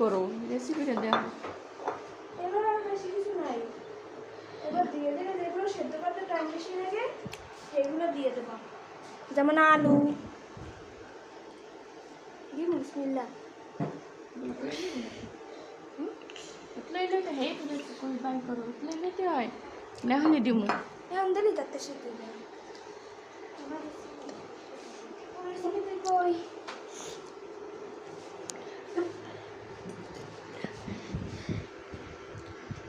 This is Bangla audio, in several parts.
করো রেসিপিটা দেখো। এবার আর বেশি কিছু নাই, এবার দিয়ে দিলে যেগুলো সেদ্ধ করতে টাইম বেশি লাগে সেগুলো দিয়ে দেবো, যেমন আলু। বিসমিল্লাহ। উতলাই লইতে হে তুমি কোন বাই করো, উতলাই লইতে হয় না হলে দিমু। এখন দিলি তাতে শিখে যাবে। কই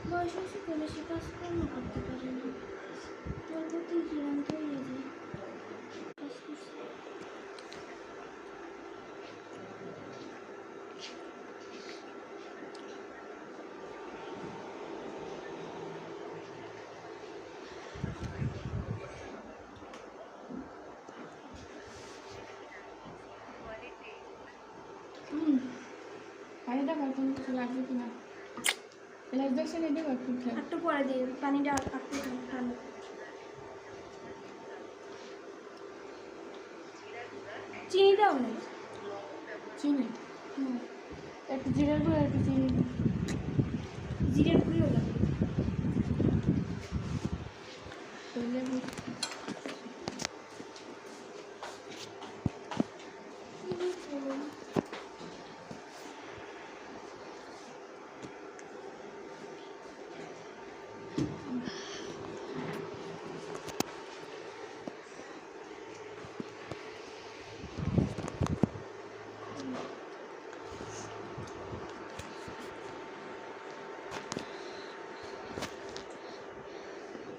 বয়স হয়েছে তো বেশি কাজকর্ম করতে পারে না, পরবর্তী ক্লান্ত হয়ে যায় কাজ করছে। পানিটা কখন কিছু লাগবে কিনা এলাচ দেখছেন, এটা একটু একটু পরে দিয়ে পানিটা একটু ঠান্ডা। চিনি দাও না, চিনি একটু জিরার গুঁড়ো একটু চিনি জিরের গুঁড়িও লাগে।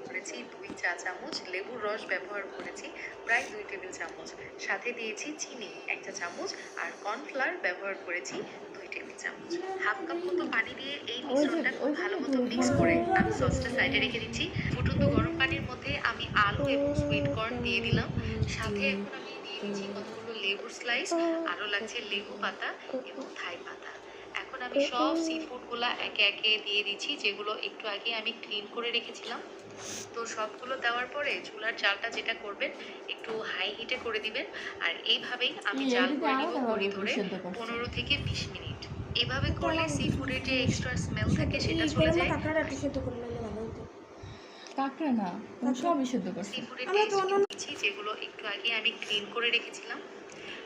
করেছি 2 চা চামচ, লেবুর রস ব্যবহার করেছি প্রায় 2 টেবিল চামচ, সাথে দিয়েছি চিনি 1 চা চামচ আর কর্নফ্লাওয়ার ব্যবহার করেছি 2 টেবিল চামচ। হাফ কাপ মতো পানি দিয়ে এই মিশ্রণটা খুব ভালো মতো মিক্স করে আমি সসটা সাইডে রেখে দিচ্ছি। ফুটন্ত গরম পানির মধ্যে আমি আলু এবং সুইট কর্ন দিয়ে দিলাম, সাথে এখন আমি দিয়ে দিচ্ছি কতগুলো লেবুর স্লাইস, আরও লাগছে লেবু পাতা এবং থাই পাতা। এখন আমি সব সি ফুডগুলো একে একে দিয়ে দিচ্ছি, যেগুলো একটু আগে আমি ক্লিন করে রেখেছিলাম। তো সবগুলো দেওয়ার পরে চুলার জালটা যেটা করবেন একটু হাই হিটে করে দিবেন, আর এইভাবেই আমি জাল করে নিব ঘড়ি ধরে 15 থেকে 20 মিনিট। এভাবে করলে সি ফুডের যে এক্সট্রা স্মেল থাকে সেটা চলে যায়। কাঁকড়াটা একটু সেদ্ধ করে নিলে ভালো হতো। কাঁকড়া না, তুমি সবই সেদ্ধ করছো। সি ফুডের টেস্ট দিচ্ছি, যেগুলো একটু আগে আমি ক্লিন করে রেখেছিলাম।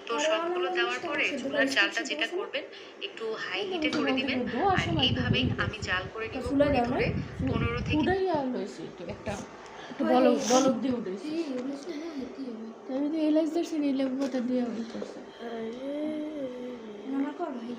তো সবগুলো দেওয়ার পরে চুলার জালটা যেটা করবেন একটু হাই হিটে করে দিবেন, আর এইভাবেই আমি জাল করে নিব ঘড়ি ধরে 15 থেকে। ফুটাই আর লইছি একটা একটু বলক বলক দিয়ে উঠেছি, তাই যদি এলাচ দিয়েছি লেবু পাতা দিয়ে উঠেছে। আমার কর ভাই